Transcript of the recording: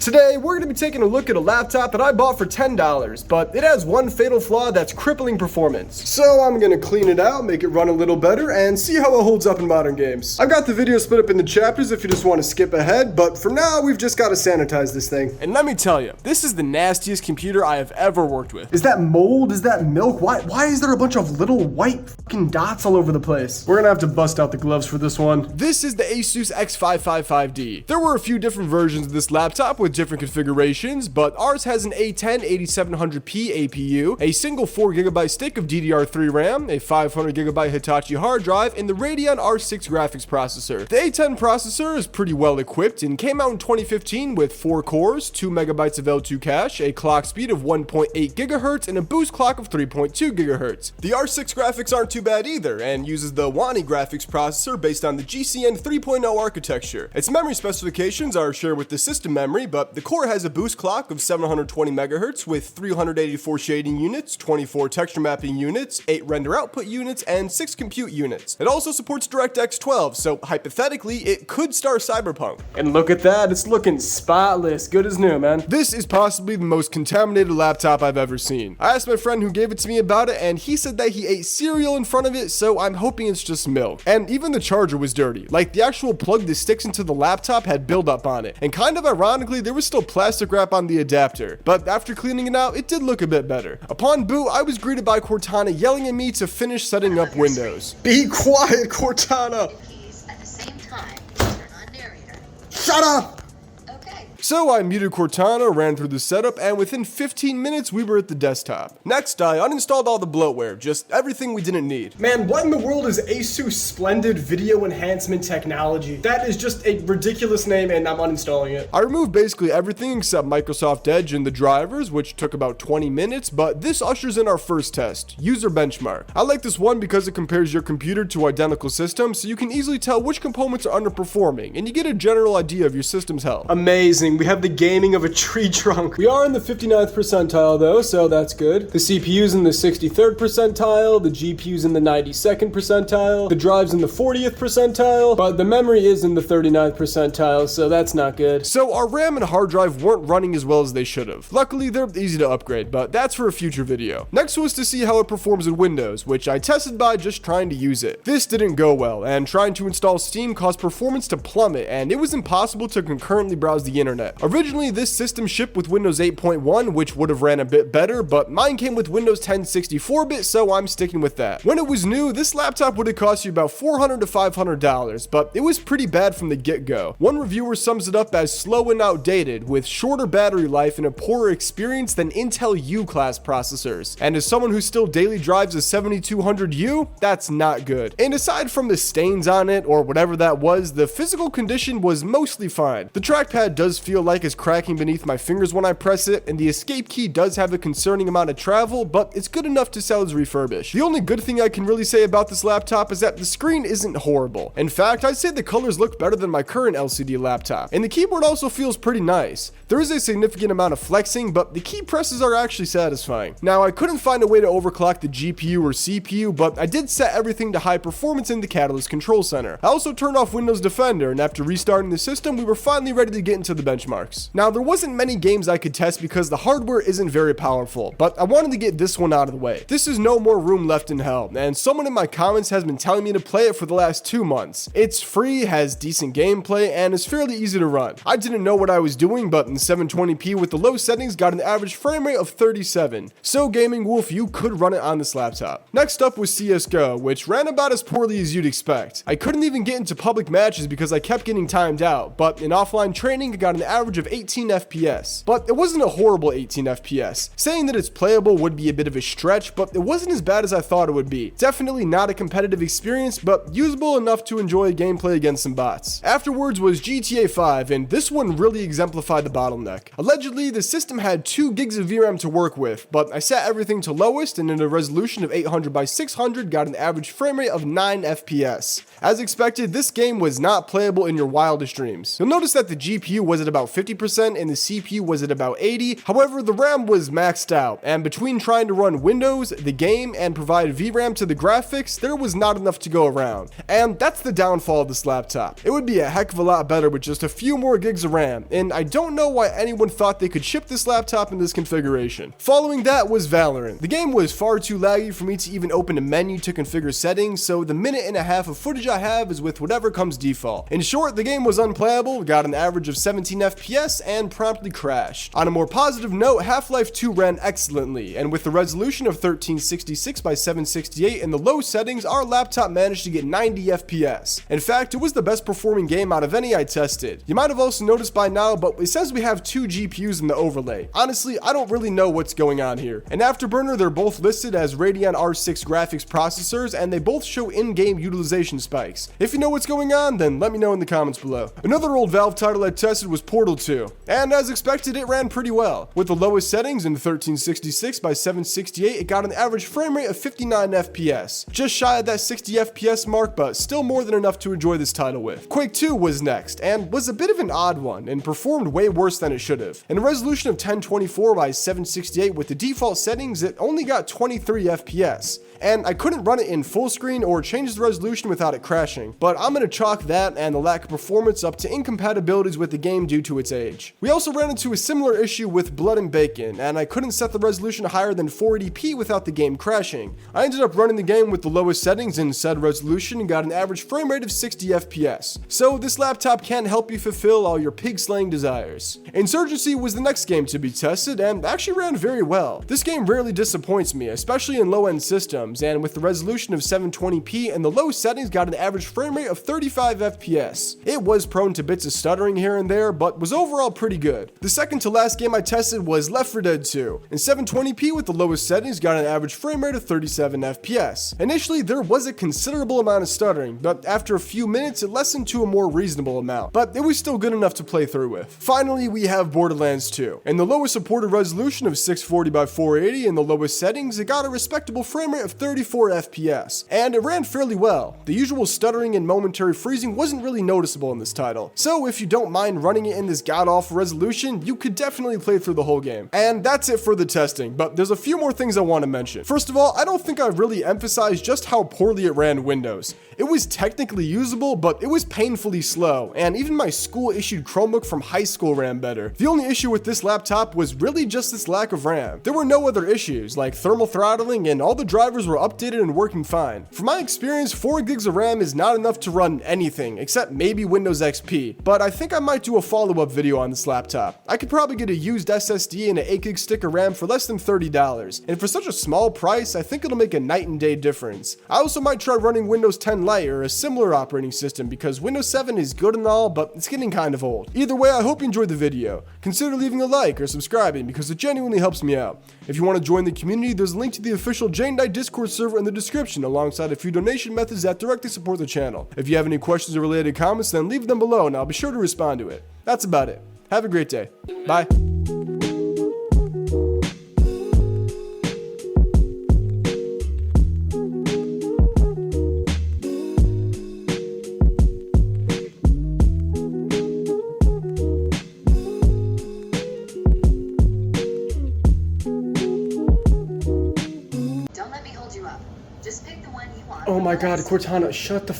Today, we're going to be taking a look at a laptop that I bought for $10, but it has one fatal flaw that's crippling performance. So I'm going to clean it out, make it run a little better, and see how it holds up in modern games. I've got the video split up into chapters if you just want to skip ahead, but for now, we've just got to sanitize this thing. And let me tell you, this is the nastiest computer I have ever worked with. Is that mold? Is that milk? Why is there a bunch of little white fucking dots all over the place? We're going to have to bust out the gloves for this one. This is the ASUS X555D. There were a few different versions of this laptop with different configurations, but ours has an A10 8700P APU, a single 4GB stick of DDR3 RAM, a 500GB Hitachi hard drive, and the Radeon R6 graphics processor. The A10 processor is pretty well equipped and came out in 2015 with 4 cores, 2MB of L2 cache, a clock speed of 1.8 GHz, and a boost clock of 3.2 GHz. The R6 graphics aren't too bad either, and uses the Wani graphics processor based on the GCN 3.0 architecture. Its memory specifications are shared with the system memory, but the core has a boost clock of 720 MHz with 384 shading units, 24 texture mapping units, 8 render output units, and 6 compute units. It also supports DirectX 12, so hypothetically, it could start Cyberpunk. And look at that, it's looking spotless, good as new, man. This is possibly the most contaminated laptop I've ever seen. I asked my friend who gave it to me about it, and he said that he ate cereal in front of it, so I'm hoping it's just milk. And even the charger was dirty. Like, the actual plug that sticks into the laptop had buildup on it. And kind of ironically, there was still plastic wrap on the adapter. But after cleaning it out, it did look a bit better. Upon boot, I was greeted by Cortana yelling at me to finish setting up Windows. Be quiet, Cortana! At the same time, turn on narrator. Shut up! Okay. So I muted Cortana, ran through the setup, and within 15 minutes, we were at the desktop. Next, I uninstalled all the bloatware, just everything we didn't need. Man, what in the world is ASUS Splendid Video Enhancement Technology? That is just a ridiculous name, and I'm uninstalling it. I removed basically everything except Microsoft Edge and the drivers, which took about 20 minutes, but this ushers in our first test, Userbenchmark. I like this one because it compares your computer to identical systems, so you can easily tell which components are underperforming, and you get a general idea of your system's health. Amazing, we have the gaming of a tree trunk. We are in the 59th percentile though, so that's good. The CPU's in the 63rd percentile, the GPU's in the 92nd percentile, the drive's in the 40th percentile, but the memory is in the 39th percentile, so that's not good. So our RAM and hard drive weren't running as well as they should have. Luckily, they're easy to upgrade, but that's for a future video. Next was to see how it performs in Windows, which I tested by just trying to use it. This didn't go well, and trying to install Steam caused performance to plummet, and it was impossible to concurrently browse the internet. Originally, this system shipped with Windows 8.1, which would have ran a bit better, but mine came with Windows 10 64-bit, so I'm sticking with that. When it was new, this laptop would have cost you about $400 to $500, but it was pretty bad from the get-go. One reviewer sums it up as slow and outdated, with shorter battery life and a poorer experience than Intel U-class processors. And as someone who still daily drives a 7200U, that's not good. And aside from the stains on it, or whatever that was, the physical condition was mostly fine. The trackpad does feel like it's cracking beneath my fingers when I press it, and the escape key does have a concerning amount of travel, but it's good enough to sell as refurbished. The only good thing I can really say about this laptop is that the screen isn't horrible. In fact, I'd say the colors look better than my current LCD laptop, and the keyboard also feels pretty nice. There is a significant amount of flexing, but the key presses are actually satisfying. Now, I couldn't find a way to overclock the GPU or CPU, but I did set everything to high performance in the Catalyst Control Center. I also turned off Windows Defender, and after restarting the system, we were finally ready to get into the benchmarks. Now, there wasn't many games I could test because the hardware isn't very powerful, but I wanted to get this one out of the way. This is No More Room Left in Hell, and someone in my comments has been telling me to play it for the last 2 months. It's free, has decent gameplay, and is fairly easy to run. I didn't know what I was doing, but in 720p with the low settings got an average frame rate of 37. So Gaming Wolf, you could run it on this laptop. Next up was CSGO, which ran about as poorly as you'd expect. I couldn't even get into public matches because I kept getting timed out, but in offline training I got an average of 18 FPS. But it wasn't a horrible 18 FPS. Saying that it's playable would be a bit of a stretch, but it wasn't as bad as I thought it would be. Definitely not a competitive experience, but usable enough to enjoy gameplay against some bots. Afterwards was GTA 5, and this one really exemplified the bottleneck. Allegedly, the system had 2 gigs of VRAM to work with, but I set everything to lowest and in a resolution of 800 by 600 got an average frame rate of 9 FPS. As expected, this game was not playable in your wildest dreams. You'll notice that the GPU was at about about 50% and the CPU was at about 80. However, the RAM was maxed out, and between trying to run Windows, the game, and provide VRAM to the graphics, there was not enough to go around. And that's the downfall of this laptop. It would be a heck of a lot better with just a few more gigs of RAM, and I don't know why anyone thought they could ship this laptop in this configuration. Following that was Valorant. The game was far too laggy for me to even open a menu to configure settings, so the minute and a half of footage I have is with whatever comes default. In short, the game was unplayable, got an average of 17 FPS, and promptly crashed. On a more positive note, Half-Life 2 ran excellently, and with the resolution of 1366 by 768 in the low settings, our laptop managed to get 90 FPS. In fact, it was the best performing game out of any I tested. You might have also noticed by now, but it says we have 2 GPUs in the overlay. Honestly, I don't really know what's going on here. In Afterburner, they're both listed as Radeon R6 graphics processors, and they both show in-game utilization spikes. If you know what's going on, then let me know in the comments below. Another old Valve title I tested was Portal 2, and as expected, it ran pretty well. With the lowest settings in 1366 by 768, it got an average frame rate of 59 FPS. Just shy of that 60 FPS mark, but still more than enough to enjoy this title with. Quake 2 was next, and was a bit of an odd one, and performed way worse than it should have. In a resolution of 1024 by 768 with the default settings, it only got 23 FPS. And I couldn't run it in full screen or change the resolution without it crashing, but I'm gonna chalk that and the lack of performance up to incompatibilities with the game due to its age. We also ran into a similar issue with Blood and Bacon, and I couldn't set the resolution higher than 480p without the game crashing. I ended up running the game with the lowest settings in said resolution and got an average frame rate of 60 FPS. So this laptop can help you fulfill all your pig-slaying desires. Insurgency was the next game to be tested and actually ran very well. This game rarely disappoints me, especially in low-end systems, and with the resolution of 720p and the low settings got an average frame rate of 35 FPS. It was prone to bits of stuttering here and there, but was overall pretty good. The second to last game I tested was Left 4 Dead 2. In 720p with the lowest settings got an average frame rate of 37 FPS. Initially there was a considerable amount of stuttering, but after a few minutes it lessened to a more reasonable amount, but it was still good enough to play through with. Finally we have Borderlands 2. In the lowest supported resolution of 640 by 480 and the lowest settings, it got a respectable frame rate of 34 FPS, and it ran fairly well. The usual stuttering and momentary freezing wasn't really noticeable in this title, so if you don't mind running it in this god-awful resolution, you could definitely play through the whole game. And that's it for the testing, but there's a few more things I want to mention. First of all, I don't think I've really emphasized just how poorly it ran Windows. It was technically usable, but it was painfully slow, and even my school-issued Chromebook from high school ran better. The only issue with this laptop was really just this lack of RAM. There were no other issues, like thermal throttling, and all the drivers were updated and working fine. From my experience, 4 gigs of RAM is not enough to run anything, except maybe Windows XP, but I think I might do a follow-up video on this laptop. I could probably get a used SSD and an 8 gig stick of RAM for less than $30, and for such a small price, I think it'll make a night and day difference. I also might try running Windows 10 Lite or a similar operating system, because Windows 7 is good and all, but it's getting kind of old. Either way, I hope you enjoyed the video. Consider leaving a like or subscribing, because it genuinely helps me out. If you want to join the community, there's a link to the official J&I Discord server in the description, alongside a few donation methods that directly support the channel. If you have any questions or related comments, then leave them below and I'll be sure to respond to it. That's about it. Have a great day. Bye. Don't let me hold you up. Just pick the one you want. Oh my god, Cortana, shut the